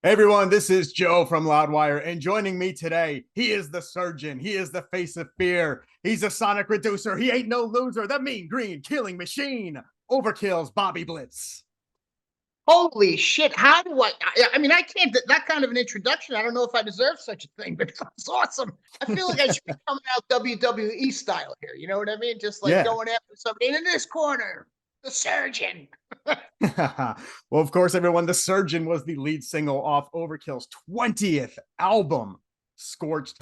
Hey everyone, this is Joe from Loudwire, and joining me today, he is the surgeon. He is the face of fear. He's a sonic reducer. He ain't no loser. The mean green killing machine. Overkill's Bobby Blitz. Holy shit. How do I mean, I can't, that kind of an introduction. I don't know if I deserve such a thing, but it's awesome. I feel like I should be coming out WWE style here. You know what I mean? Just like Yeah. going after somebody. And in this corner, the surgeon. Well, of course, everyone, the surgeon was the lead single off Overkill's 20th album, Scorched.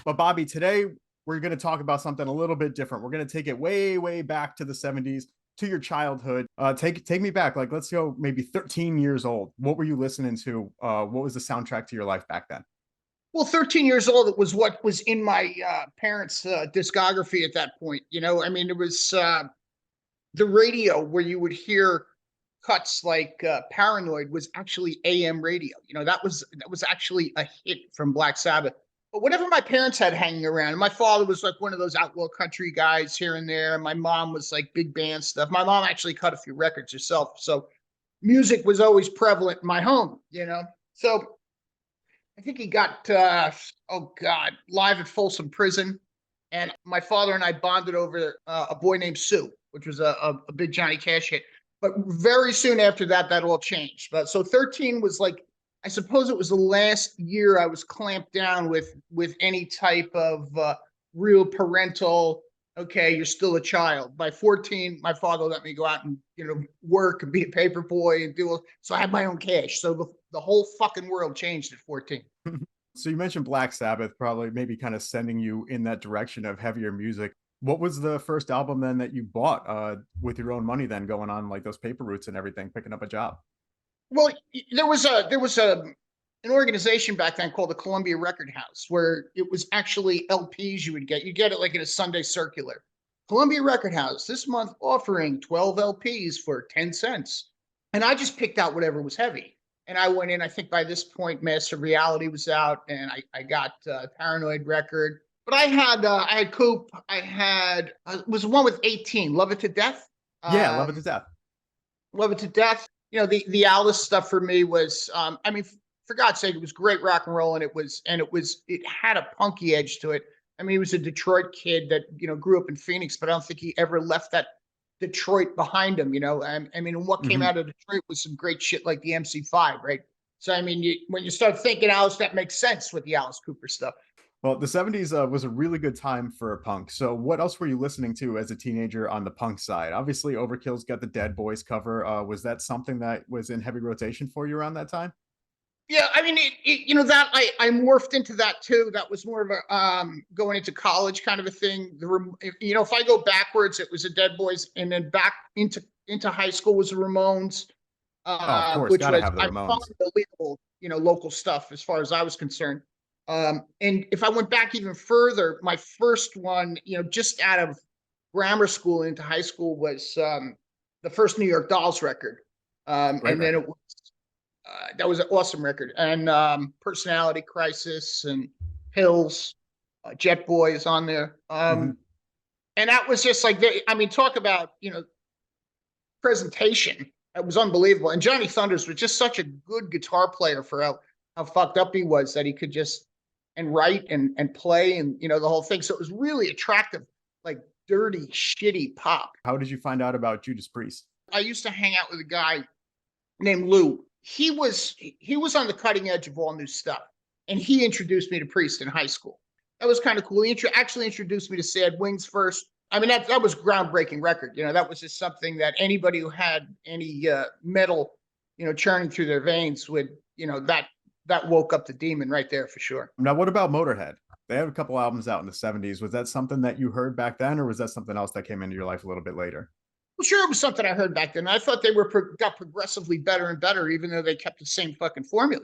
But Bobby, today we're going to talk about something a little bit different. We're going to take it way, way back to the 70s, to your childhood. Take me back. Like, let's go maybe 13 years old. What were you listening to? What was the soundtrack to your life back then? Well, 13 years old, it was what was in my parents' discography at that point. You know, I mean, it was the radio where you would hear cuts like Paranoid was actually AM radio. You know, that was actually a hit from Black Sabbath. But whatever my parents had hanging around, and my father was like one of those outlaw country guys here and there, and my mom was like big band stuff. My mom actually cut a few records herself, so music was always prevalent in my home. You know, so I think he got oh god, Live at Folsom Prison, and my father and I bonded over a boy named Sue, which was a big Johnny Cash hit. But very soon after that, that all changed. But so 13 was like, I suppose it was the last year I was clamped down with any type of real parental. Okay, you're still a child. By 14, my father let me go out and work and be a paper boy and do. So I had my own cash. So the whole fucking world changed at 14. So you mentioned Black Sabbath, probably maybe kind of sending you in that direction of heavier music. What was the first album then that you bought with your own money, then going on like those paper routes and everything, picking up a job? Well, there was an organization back then called the Columbia Record House, where it was actually LPs you would get. You get it like in a Sunday circular. Columbia Record House this month offering 12 LPs for 10 cents. And I just picked out whatever was heavy. And I went in, I think by this point, Master Reality was out, and I got Paranoid record. But I had Coop, I had, was the one with 18, Love It to Death. Yeah, Love It to Death. Love It to Death. You know, the Alice stuff for me was, I mean, for God's sake, it was great rock and roll, and it had a punky edge to it. I mean, he was a Detroit kid that grew up in Phoenix, but I don't think he ever left that Detroit behind him. I mean, what came out of Detroit was some great shit like the MC5, right? So I mean, when you start thinking Alice, that makes sense with the Alice Cooper stuff. Well, the 70s was a really good time for punk. So what else were you listening to as a teenager on the punk side? Obviously, Overkill's got the Dead Boys cover. Was that something that was in heavy rotation for you around that time? Yeah, I mean, that I morphed into that too. That was more of a going into college kind of a thing. If I go backwards, it was the Dead Boys, and then back into high school was the Ramones, Oh, of course, which gotta was have the Ramones. unbelievable, local stuff as far as I was concerned. And if I went back even further, my first one, just out of grammar school into high school was the first New York Dolls record. And then it was, that was an awesome record. And Personality Crisis and Hills, Jet Boy is on there. And that was just like, I mean, talk about, presentation. It was unbelievable. And Johnny Thunders was just such a good guitar player for how fucked up he was, that he could just write and play and the whole thing. So it was really attractive, like dirty, shitty pop. How did you find out about Judas Priest? I used to hang out with a guy named Lou. He was on the cutting edge of all new stuff, and he introduced me to Priest in high school. That was kind of cool. He actually introduced me to Sad Wings first. I mean, that was groundbreaking record. That was just something that anybody who had any metal, churning through their veins would, that woke up the demon right there for sure. Now, what about Motorhead? They have a couple albums out in the 70s. Was that something that you heard back then, or was that something else that came into your life a little bit later? Well, sure, it was something I heard back then. I thought they got progressively better and better, even though they kept the same fucking formula,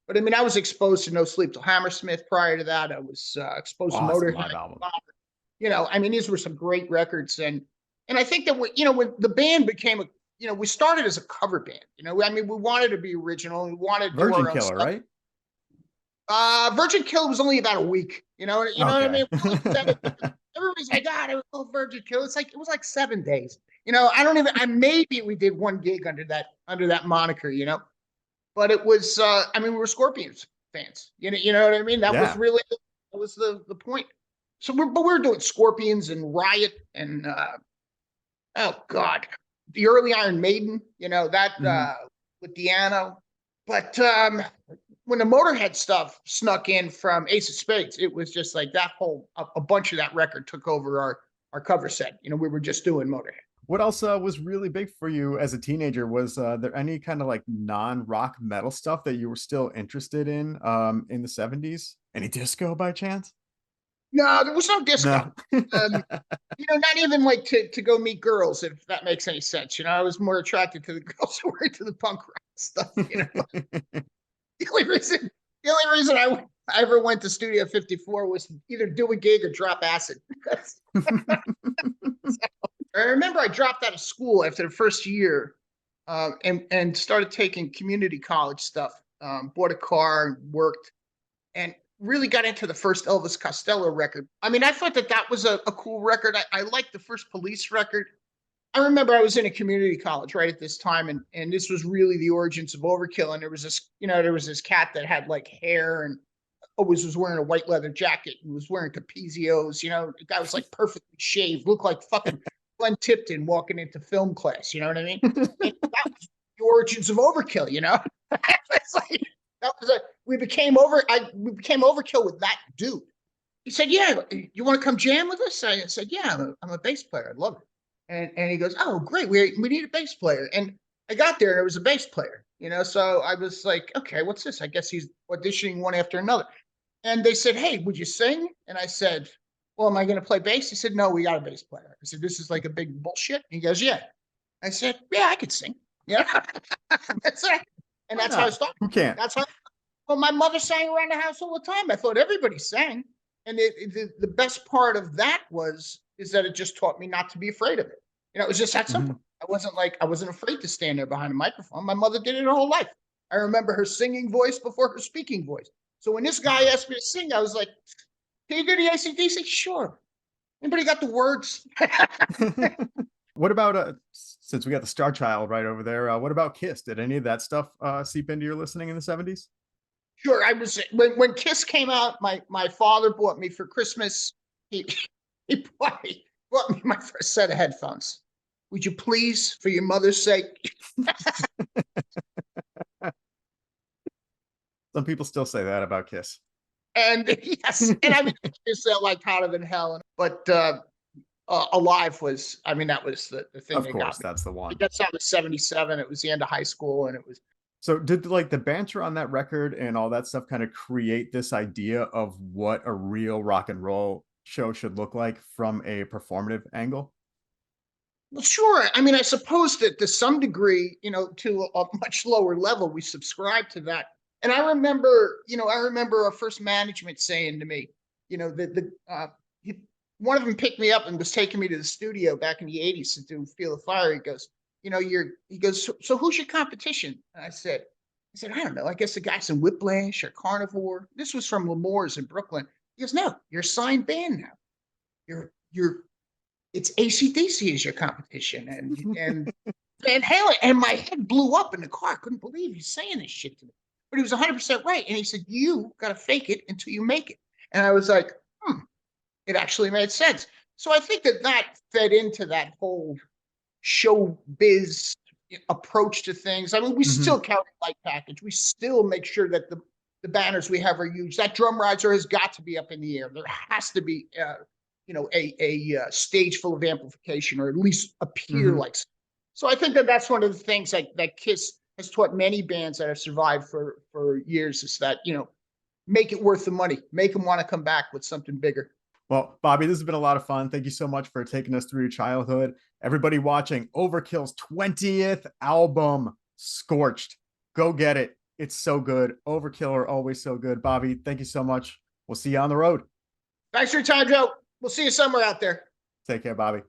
But I mean, I was exposed to No Sleep Till Hammersmith prior to that. I was exposed to Motorhead. Album. I mean, these were some great records, and I think that when the band became we started as a cover band. I mean, we wanted to be original. We wanted to Virgin Killer, right? Virgin Killer was only about a week. You know what I mean? Everybody's like, God, Virgin Kill. It was like 7 days. You know, I don't even. I maybe we did one gig under that moniker. You know, but it was. I mean, we were Scorpions fans. You know what I mean. That was Yeah. really that was the point. So we're doing Scorpions and Riot and oh God, the early Iron Maiden. You know that Mhm. with Deano. But when the Motorhead stuff snuck in from Ace of Spades, it was just like that whole a bunch of that record took over our cover set. You know, we were just doing Motorhead. What else was really big for you as a teenager? Was there any kind of like non-rock metal stuff that you were still interested in the 70s? Any disco by chance? No, there was no disco. No. Um, you know, not even like to go meet girls, if that makes any sense. You know, I was more attracted to the girls who were into the punk rock stuff. You know, the only reason the only reason I ever went to Studio 54 was to either do a gig or drop acid. I remember I dropped out of school after the first year, and started taking community college stuff. Bought a car, worked, and really got into the first Elvis Costello record. I mean, I thought that was a cool record. I liked the first Police record. I remember I was in a community college right at this time, and this was really the origins of Overkill. And there was this cat that had like hair and always was wearing a white leather jacket and was wearing Capizios. You know, the guy was like perfectly shaved, looked like fucking Glenn Tipton walking into film class. You know what I mean? And that was the origins of Overkill. You know, it's like that was we became Overkill with that dude. He said, "Yeah, you want to come jam with us?" I said, "Yeah, I'm a bass player. I love it." And he goes, "Oh, great. We need a bass player." And I got there and it was a bass player. You know, so I was like, "Okay, what's this?" I guess he's auditioning one after another. And they said, "Hey, would you sing?" And I said, "Well, am I going to play bass?" He said, "No, we got a bass player." I said, "This is like a big bullshit." And he goes, "Yeah." I said, "Yeah, I could sing." Yeah, that's it. And Why that's how I not? started. Who can't? That's how. Well, my mother sang around the house all the time. I thought everybody sang, and the best part of that is that it just taught me not to be afraid of it. You know, it was just that Mhm. simple. I wasn't afraid to stand there behind a microphone. My mother did it her whole life. I remember her singing voice before her speaking voice. So when this guy asked me to sing, I was like, "Can you do the ACDC?" Sure. Anybody got the words? What about since we got the Star Child right over there, what about Kiss? Did any of that stuff seep into your listening in the 70s? Sure. I was when Kiss came out. My father bought me for Christmas. He bought me my first set of headphones. Would you please, for your mother's sake? Some people still say that about Kiss. And yes, and I mean, Kiss like hotter than hell. But Alive was, I mean, that was the thing Of that got course, me. that's the one. That's out of '77. It was the end of high school, and it was. So did like the banter on that record and all that stuff kind of create this idea of what a real rock and roll show should look like from a performative angle? Well, sure. I mean, I suppose that to some degree, you know, to a much lower level, we subscribe to that. And I remember our first management saying to me, you know, one of them picked me up and was taking me to the studio back in the '80s to do Feel the Fire. He goes, you know, he goes, so who's your competition? And I said, I don't know. I guess the guys in Whiplash or Carnivore. This was from Lemore's in Brooklyn. He goes, no, you're a signed band now. You're it's ACDC is your competition, and Van Halen. And my head blew up in the car. I couldn't believe he's saying this shit to me. But he was 100% right. And he said, "You got to fake it until you make it." And I was like, it actually made sense. So I think that fed into that whole show biz approach to things. I mean, we Mhm. still count light package. We still make sure that the banners we have are huge. That drum riser has got to be up in the air. There has to be, a stage full of amplification, or at least appear Mhm. like. So I think that's one of the things that Kiss has taught many bands that have survived for years, is that, you know, make it worth the money, make them want to come back with something bigger. Well, Bobby, this has been a lot of fun. Thank you so much for taking us through your childhood. Everybody watching, Overkill's 20th album, Scorched. Go get it. It's so good. Overkill are always so good. Bobby, thank you so much. We'll see you on the road. Thanks for your time, Joe. We'll see you somewhere out there. Take care, Bobby.